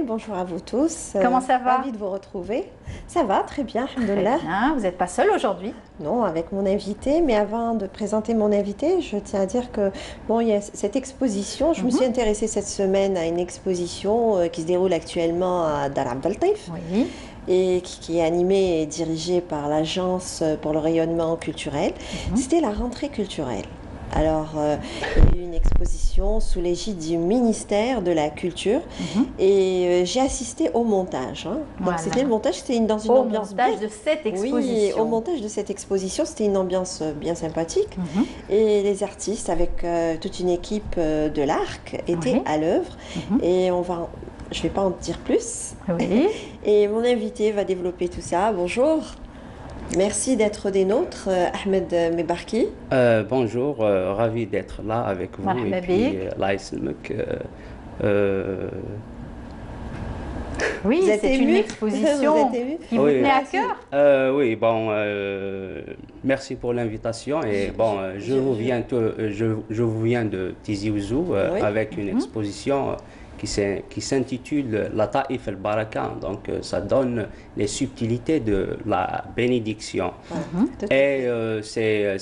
Bonjour à vous tous. Comment ça va? Ravie de vous retrouver. Ça va, très bien, Très alhamdoulilah. bien. Vous n'êtes pas seul aujourd'hui? Non, avec mon invité, mais avant de présenter mon invité, je tiens à dire que bon, il y a cette exposition. Je me suis intéressée cette semaine à une exposition qui se déroule actuellement à Dar Abdel Taif Oui. et qui est animée et dirigée par l'Agence pour le rayonnement culturel. C'était la rentrée culturelle. Alors, il y a eu une exposition sous l'égide du ministère de la Culture et j'ai assisté au montage. Donc, Voilà. c'était le montage, c'était dans une Au ambiance montage de cette exposition. Oui, au montage de cette exposition, c'était une ambiance bien sympathique. Et les artistes, avec toute une équipe de l'Arc, étaient à l'œuvre. Et je ne vais pas en dire plus. Oui. Et mon invité va développer tout ça. Bonjour. Merci d'être des nôtres, Ahmed Mebarki. Bonjour, ravi d'être là avec vous. Marhaba Et puis, bik. Allah yaslamik, Oui, Vous êtes c'est une ému exposition Vous êtes ému qui vous Oui. tenait à cœur. oui, bon, merci pour l'invitation. Et bon, je vous viens de Tizi Ouzou avec une exposition qui s'intitule La Taïf el-Baraka. Donc, ça donne les subtilités de la bénédiction. Et c'est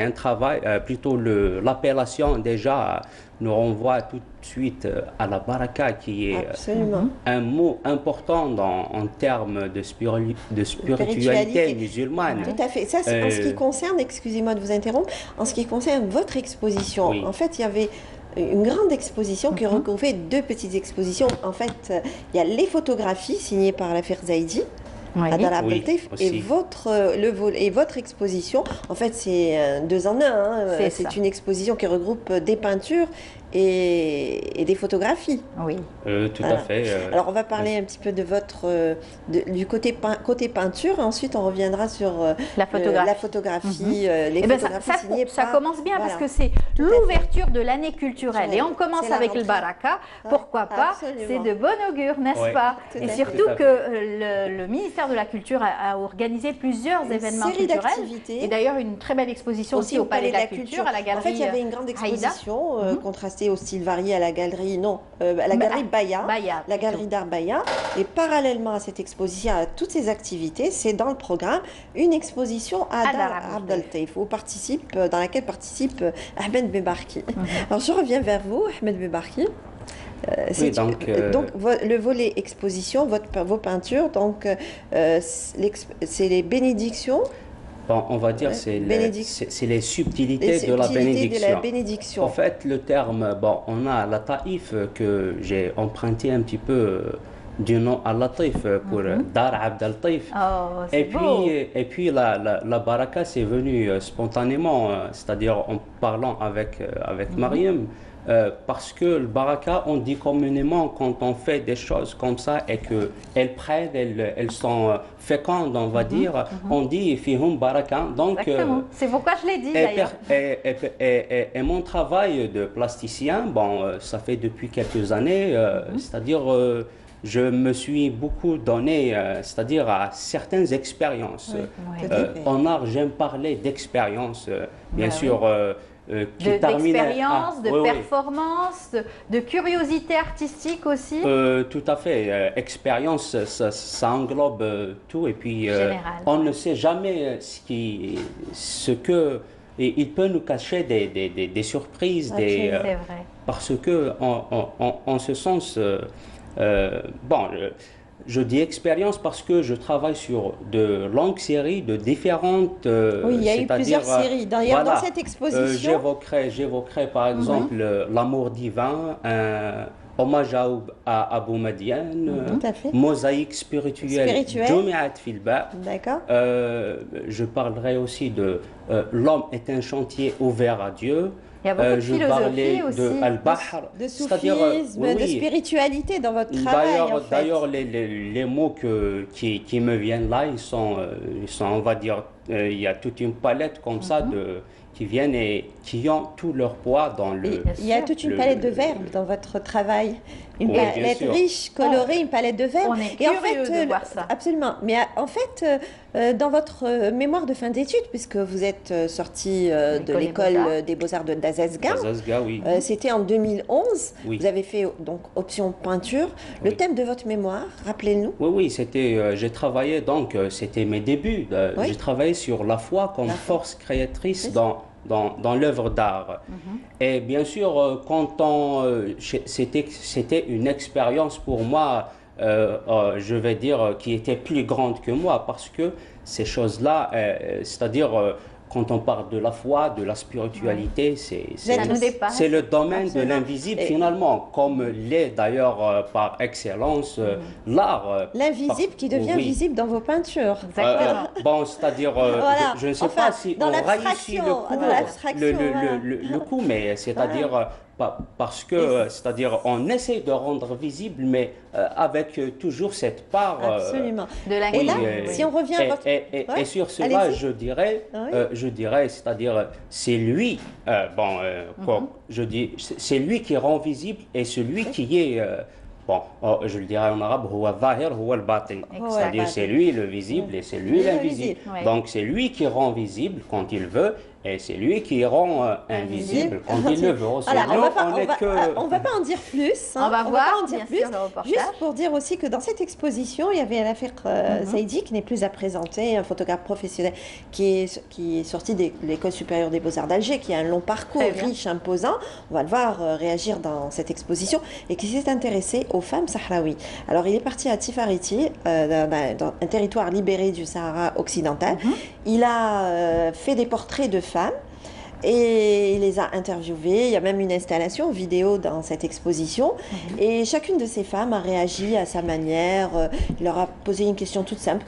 un travail, plutôt l'appellation déjà nous renvoie tout de suite à la baraka, qui est un mot important en termes de spiritualité musulmane. Tout à fait. Ça, en ce qui concerne, excusez-moi de vous interrompre, en ce qui concerne votre exposition, en fait, il y avait une grande exposition qui regroupait deux petites expositions. En fait, il y a les photographies signées par l'affaire Zaidi. À Dar Abdel Taif, et votre exposition, en fait, c'est 2 en 1. C'est une exposition qui regroupe des peintures et des photographies. Oui. Tout à fait. Alors, on va parler un petit peu de du côté peinture, et ensuite on reviendra sur la photographie, les photographies signées ça par... commence bien parce que c'est l'ouverture de l'année culturelle. Et on commence avec le baraka. Pourquoi pas? C'est de bon augure, n'est-ce pas? Et surtout que le ministère de la Culture a organisé plusieurs événements culturels. Et d'ailleurs, une très belle exposition aussi au Palais de la Culture, à la galerie. En fait, il y avait une grande exposition contrastée au style varié à la galerie, galerie Baya, la galerie d'art Baya. Et parallèlement à cette exposition, à toutes ces activités, c'est dans le programme une exposition à Dar Abdel Taif, dans laquelle participe Ahmed Mebarki. Alors, je reviens vers vous, Ahmed Mebarki. Donc, le volet exposition, vos peintures, donc c'est les bénédictions. Bon, on va dire c'est les subtilités de la bénédiction. En fait, le terme, bon, on a la taïf que j'ai emprunté un petit peu du nom à Latif pour Dar Abdel Taif. Et puis la baraka, c'est venu spontanément, c'est-à-dire en parlant avec Mariam. Parce que le baraka, on dit communément quand on fait des choses comme ça et qu'elles prennent, elles sont fécondes, on va dire, on dit fihum baraka. Donc, c'est pourquoi je l'ai dit d'ailleurs. Et mon travail de plasticien, bon, ça fait depuis quelques années, c'est-à-dire je me suis beaucoup donné, c'est-à-dire à certaines expériences. En art, j'aime parler d'expérience, bien sûr. D'expérience, de performance, de curiosité artistique aussi. Tout à fait. Expérience, ça englobe tout. Et puis, on ne sait jamais ce que... Et il peut nous cacher des surprises. C'est vrai. Parce que, en ce sens... je dis expérience parce que je travaille sur de longues séries de différentes... oui, il y a eu plusieurs séries. Dans cette exposition... J'évoquerai par exemple L'amour divin, Hommage à Abou Madiane, Mosaïque spirituelle, Jumiat Filba. D'accord. Je parlerai aussi de L'homme est un chantier ouvert à Dieu. Il y a beaucoup de philosophie aussi, de soufisme, de spiritualité dans votre travail. D'ailleurs, les mots qui me viennent là, ils sont, on va dire, il y a toute une palette comme ça qui viennent et qui ont tout leur poids dans le... Il y a toute une palette de verbes dans votre travail. une palette riche, colorée, une palette de verre. On est curieux de voir ça. Absolument. Mais en fait, dans votre mémoire de fin d'études, puisque vous êtes sorti de l'école des Beaux-Arts d'Azazga, oui. C'était en 2011. Oui. Vous avez fait donc option peinture. Le thème de votre mémoire, rappelez-nous. Oui, c'était. J'ai travaillé donc. C'était mes débuts. J'ai travaillé sur la foi comme force créatrice dans l'œuvre d'art. Et bien sûr, c'était une expérience pour moi, je vais dire, qui était plus grande que moi, parce que ces choses-là, c'est-à-dire, quand on parle de la foi, de la spiritualité, c'est le domaine de l'invisible finalement, comme l'est d'ailleurs par excellence l'art. L'invisible qui devient visible dans vos peintures. Bon, c'est-à-dire, je ne sais pas si on réussit le coup, mais c'est-à-dire... Parce que, c'est-à-dire, on essaie de rendre visible, mais avec toujours cette part... Absolument. De la si on revient à votre... Et sur cela, je dirais, c'est-à-dire, c'est lui, je dis, c'est lui qui rend visible et celui qui est... je le dirais en arabe, c'est-à-dire c'est lui le visible et c'est lui l'invisible. Donc c'est lui qui rend visible quand il veut et c'est lui qui rend invisible quand il le veut. On ne va pas en dire plus. On va voir, bien sûr, le reportage. Juste pour dire aussi que dans cette exposition, il y avait Rafiq Zaidi, qui n'est plus à présenter, un photographe professionnel qui est sorti de l'École supérieure des Beaux-Arts d'Alger, qui a un long parcours riche, imposant. On va le voir réagir dans cette exposition et qui s'est intéressé aux femmes sahraouis. Alors, il est parti à Tifariti, dans un territoire libéré du Sahara occidental. Il a fait des portraits de femmes et il les a interviewées. Il y a même une installation vidéo dans cette exposition. Et chacune de ces femmes a réagi à sa manière. Il leur a posé une question toute simple.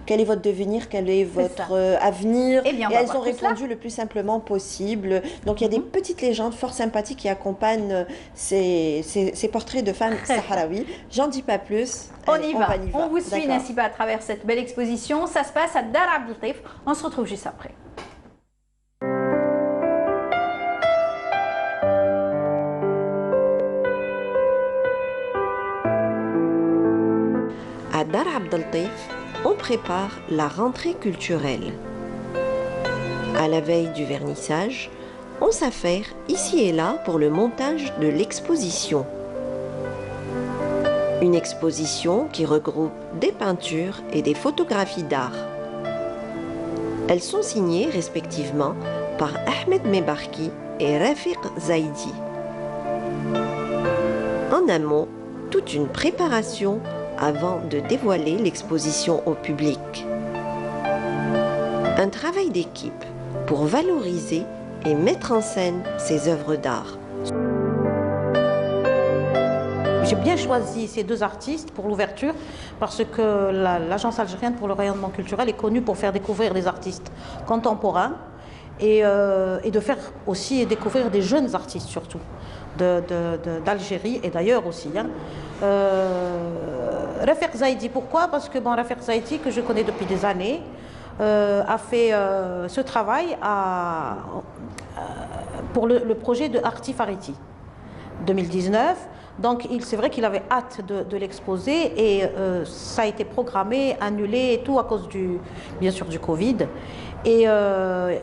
Quel est votre devenir? Quel est votre avenir? Et elles ont répondu le plus simplement possible. Donc il y a des petites légendes fort sympathiques qui accompagnent ces portraits de femmes sahraouis. J'en dis pas plus. On y va. On vous suit, Nassiba, à travers cette belle exposition. Ça se passe à Dar Abdeltif. On se retrouve juste après. À Dar Abdeltif, on prépare la rentrée culturelle. À la veille du vernissage, on s'affaire ici et là pour le montage de l'exposition. Une exposition qui regroupe des peintures et des photographies d'art. Elles sont signées respectivement par Ahmed Mebarki et Rafiq Zaidi. En un mot, toute une préparation avant de dévoiler l'exposition au public. Un travail d'équipe pour valoriser et mettre en scène ces œuvres d'art. J'ai bien choisi ces deux artistes pour l'ouverture parce que l'Agence algérienne pour le rayonnement culturel est connue pour faire découvrir des artistes contemporains et de faire aussi découvrir des jeunes artistes surtout d'Algérie et d'ailleurs aussi. Rafiq Zaidi, pourquoi? Parce que Rafiq Zaidi, que je connais depuis des années, a fait ce travail pour le projet de Artifariti 2019. Donc c'est vrai qu'il avait hâte de l'exposer et ça a été programmé, annulé et tout à cause bien sûr du Covid. Et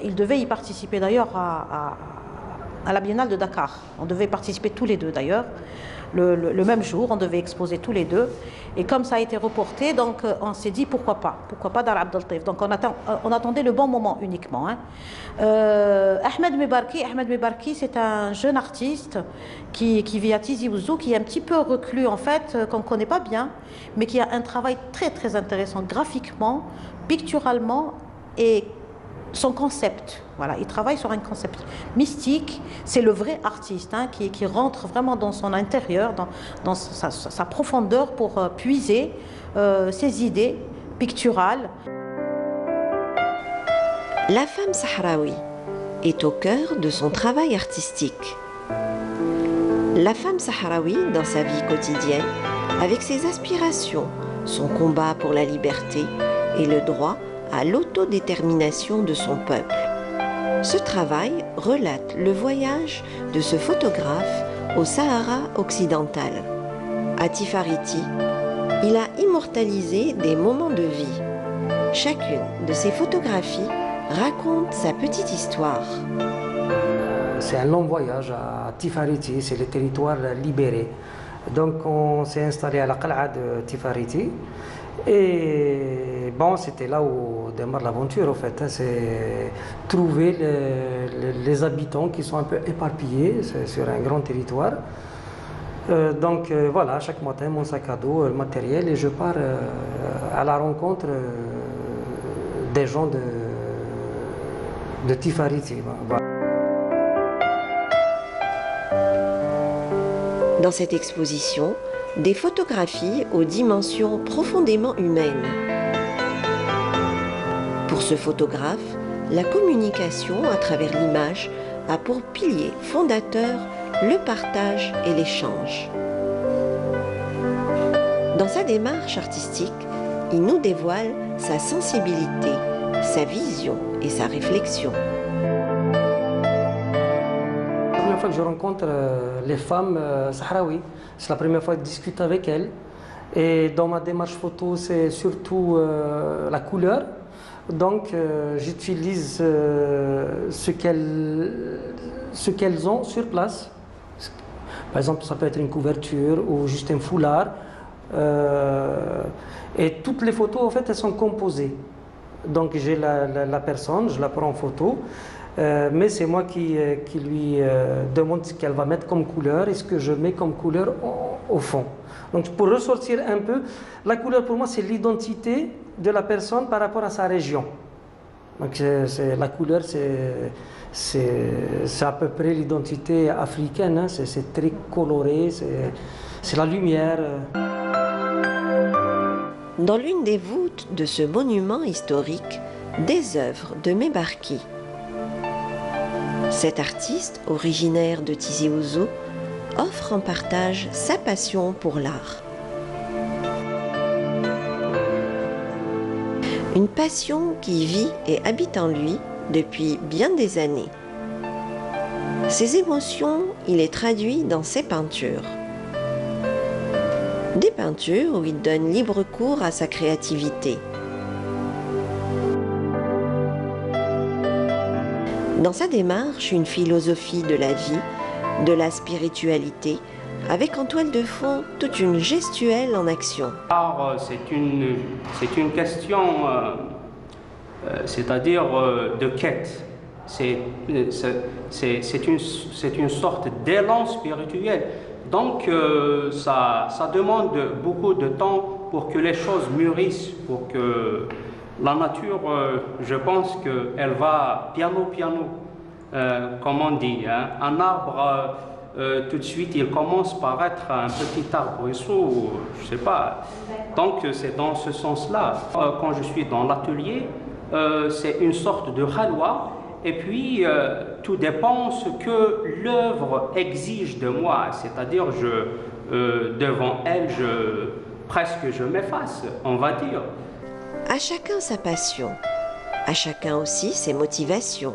il devait y participer d'ailleurs à la Biennale de Dakar. On devait participer tous les deux d'ailleurs. Le même jour, on devait exposer tous les deux. Et comme ça a été reporté, donc on s'est dit pourquoi pas Dar Abdeltif. Donc on attendait le bon moment uniquement. Ahmed Mebarki, c'est un jeune artiste qui vit à Tizi Ouzou, qui est un petit peu reclus en fait, qu'on ne connaît pas bien, mais qui a un travail très très intéressant graphiquement, picturalement et son concept. Voilà, il travaille sur un concept mystique. C'est le vrai artiste qui rentre vraiment dans son intérieur, dans sa profondeur pour puiser ses idées picturales. La femme sahraoui est au cœur de son travail artistique. La femme sahraoui, dans sa vie quotidienne, avec ses aspirations, son combat pour la liberté et le droit à l'autodétermination de son peuple. Ce travail relate le voyage de ce photographe au Sahara occidental. À Tifariti, il a immortalisé des moments de vie. Chacune de ses photographies raconte sa petite histoire. C'est un long voyage à Tifariti, c'est le territoire libéré. Donc on s'est installé à la Qal'a de Tifariti. Et bon, c'était là où démarre l'aventure en fait. C'est trouver les habitants qui sont un peu éparpillés sur un grand territoire. Donc voilà, chaque matin, mon sac à dos, le matériel, et je pars à la rencontre des gens de Tifariti. Dans cette exposition, des photographies aux dimensions profondément humaines. Pour ce photographe, la communication à travers l'image a pour pilier fondateur le partage et l'échange. Dans sa démarche artistique, il nous dévoile sa sensibilité, sa vision et sa réflexion. La première fois que je rencontre les femmes sahraouis, c'est la première fois que je discute avec elles. Et dans ma démarche photo, c'est surtout la couleur. Donc j'utilise ce qu'elles ont sur place. Par exemple, ça peut être une couverture ou juste un foulard. Et toutes les photos, en fait, elles sont composées. Donc j'ai la personne, je la prends en photo. Mais c'est moi qui lui demande ce qu'elle va mettre comme couleur et ce que je mets comme couleur au fond. Donc pour ressortir un peu, la couleur pour moi c'est l'identité de la personne par rapport à sa région. Donc la couleur c'est à peu près l'identité africaine, hein. C'est très coloré, c'est la lumière. Dans l'une des voûtes de ce monument historique, des œuvres de Mebarki. Cet artiste, originaire de Tizi Ouzou, offre en partage sa passion pour l'art. Une passion qui vit et habite en lui depuis bien des années. Ses émotions, il les traduit dans ses peintures. Des peintures où il donne libre cours à sa créativité. Dans sa démarche, une philosophie de la vie, de la spiritualité, avec en toile de fond toute une gestuelle en action. C'est une question, c'est-à-dire de quête. C'est une sorte d'élan spirituel. Donc ça demande beaucoup de temps pour que les choses mûrissent, pour que la nature, je pense qu'elle va piano, comme on dit. Hein. Un arbre, tout de suite, il commence par être un petit arbrisseau, je ne sais pas. Donc c'est dans ce sens-là. Quand je suis dans l'atelier, c'est une sorte de halwa. Et puis, tout dépend ce que l'œuvre exige de moi. C'est-à-dire, devant elle, presque je m'efface, on va dire. À chacun sa passion, à chacun aussi ses motivations.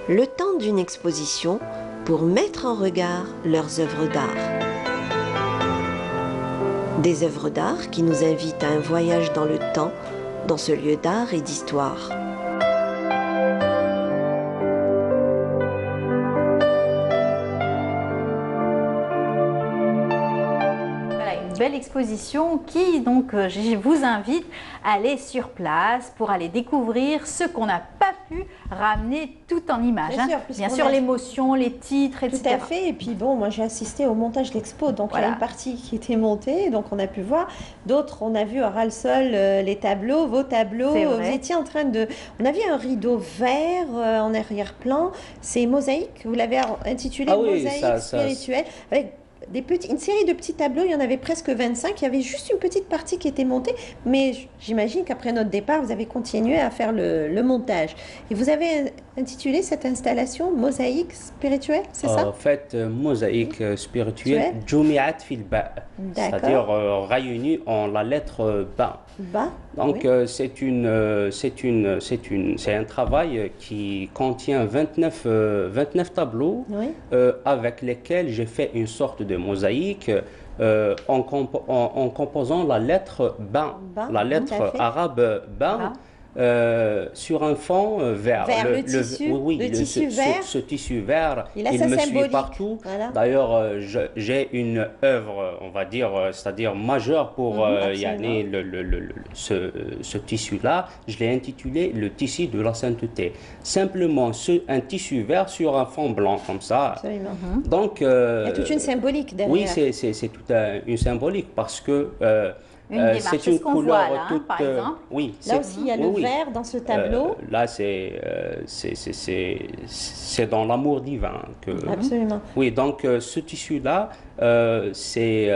Le temps d'une exposition pour mettre en regard leurs œuvres d'art. Des œuvres d'art qui nous invitent à un voyage dans le temps, dans ce lieu d'art et d'histoire. Belle exposition qui, donc, je vous invite à aller sur place pour aller découvrir ce qu'on n'a pas pu ramener tout en images. Bien sûr, l'émotion, les titres, etc. Tout à fait. Et puis bon, moi j'ai assisté au montage de l'expo, donc voilà. Il y a une partie qui était montée, donc on a pu voir. D'autres, on a vu à ras le sol les tableaux, vos tableaux. Vous étiez en train de... On a vu un rideau vert en arrière-plan. C'est Mosaïque, vous l'avez intitulé Mosaïque spirituelle. Avec une série de petits tableaux, il y en avait presque 25, il y avait juste une petite partie qui était montée, mais j'imagine qu'après notre départ, vous avez continué à faire le montage. Et vous avez intitulé cette installation Mosaïque spirituelle, c'est ça? En fait, Mosaïque spirituelle, Jumiat fil Ba, c'est-à-dire réunie en la lettre Ba. Donc c'est un travail qui contient 29 tableaux avec lesquels j'ai fait une sorte de mosaïque en composant la lettre ban, la lettre arabe ban. Sur un fond vert. Le tissu, oui, le tissu vert. Ce tissu vert, il me suit partout. Voilà. D'ailleurs, j'ai une œuvre, on va dire, c'est-à-dire majeure pour ce tissu-là. Je l'ai intitulé le tissu de la sainteté. Simplement, un tissu vert sur un fond blanc comme ça. Absolument. Donc, il y a toute une symbolique derrière. Oui, c'est toute une symbolique parce que c'est une couleur là, toute, par exemple. Oui, là aussi, il y a le vert dans ce tableau. Là, c'est dans l'amour divin. Absolument. Oui, donc ce tissu-là, c'est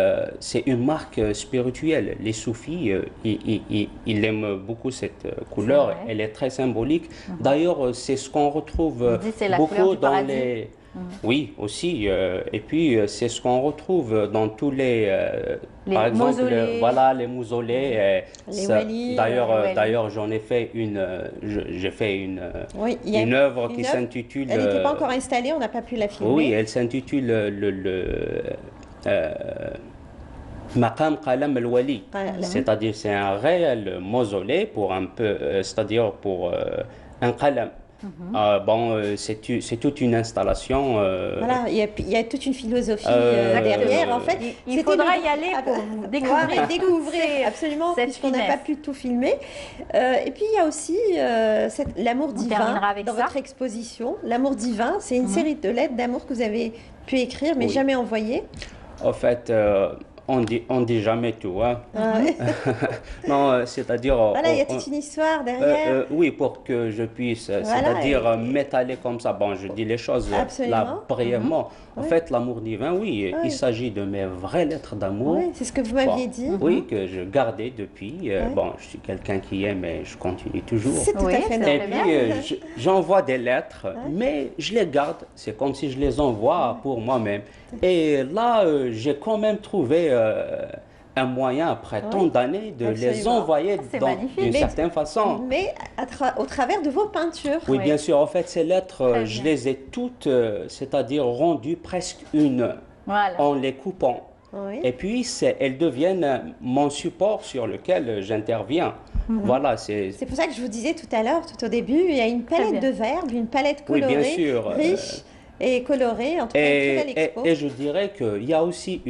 une marque spirituelle. Les soufis, ils aiment beaucoup cette couleur. Elle est très symbolique. D'ailleurs, c'est ce qu'on retrouve beaucoup dans les... Oui, aussi. Et puis, c'est ce qu'on retrouve dans tous les par exemple, voilà, les mausolées. D'ailleurs, j'en ai fait j'ai fait une œuvre qui s'intitule... Elle n'était pas encore installée, on n'a pas pu la filmer. Oui, elle s'intitule Maqam Qalam al-Wali. C'est-à-dire, c'est un réel mausolée pour un peu, c'est-à-dire pour un qalam. C'est toute une installation. Voilà, il y a toute une philosophie derrière. En fait, il faudra y aller pour découvrir absolument, puisqu'on n'a pas pu tout filmer. Et puis il y a aussi l'amour divin dans votre exposition. L'amour divin, c'est une série de lettres d'amour que vous avez pu écrire, mais jamais envoyer. En fait. On dit jamais tout, hein. Non, c'est-à-dire... Voilà, il y a toute une histoire derrière. Oui, pour que je puisse, c'est-à-dire m'étaler comme ça. Bon, je dis les choses là brièvement. En fait, l'amour divin, oui, il s'agit de mes vraies lettres d'amour. Oui, c'est ce que vous m'aviez dit. Oui, que je gardais depuis. Bon, je suis quelqu'un qui aime et je continue toujours. C'est tout à fait normal. Et puis, j'envoie des lettres, mais je les garde. C'est comme si je les envoie pour moi-même. Et là, j'ai quand même trouvé un moyen, après tant d'années, de les envoyer d'une certaine façon. Mais au travers de vos peintures. Oui, bien sûr. En fait, ces lettres, je les ai toutes, c'est-à-dire rendues presque une, en les coupant. Oui. Et puis, elles deviennent mon support sur lequel j'interviens. Voilà, c'est pour ça que je vous disais tout à l'heure, tout au début, il y a une palette de verbes, une palette colorée, bien sûr, riche. Et coloré, en tout cas, et je dirais qu'il y a aussi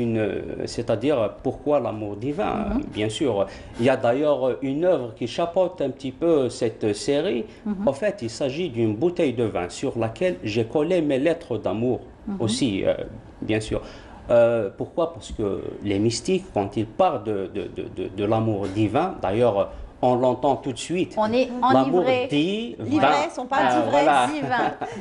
c'est-à-dire pourquoi l'amour divin, bien sûr. Il y a d'ailleurs une œuvre qui chapeaute un petit peu cette série. En fait, il s'agit d'une bouteille de vin sur laquelle j'ai collé mes lettres d'amour aussi, bien sûr. Pourquoi? Parce que les mystiques, quand ils parlent de l'amour divin, d'ailleurs, on l'entend tout de suite. On est enivré. L'ivresse, on parle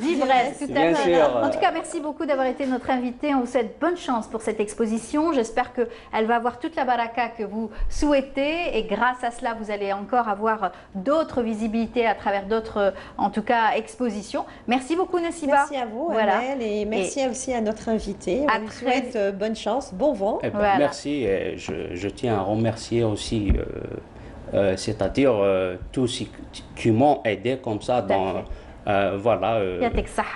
d'ivresse, tout à fait. En tout cas, merci beaucoup d'avoir été notre invité. On vous souhaite bonne chance pour cette exposition. J'espère qu'elle va avoir toute la baraka que vous souhaitez. Et grâce à cela, vous allez encore avoir d'autres visibilités à travers d'autres, en tout cas, expositions. Merci beaucoup, Nassiba. Merci à vous, Amel, et merci aussi à notre invité. On vous souhaite bonne chance, bon vent. Merci. Et je tiens à remercier aussi... c'est-à-dire tous ceux qui m'ont aidé comme ça dans voilà,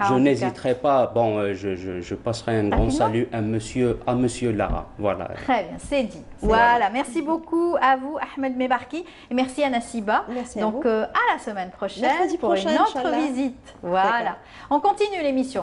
je n'hésiterai pas. Bon, je passerai un grand salut à monsieur Lara. Voilà. Très bien, c'est dit. Voilà, merci beaucoup à vous, Ahmed Mebarki, et merci à Nassiba. Merci donc à la semaine prochaine pour une autre visite. Voilà. On continue l'émission.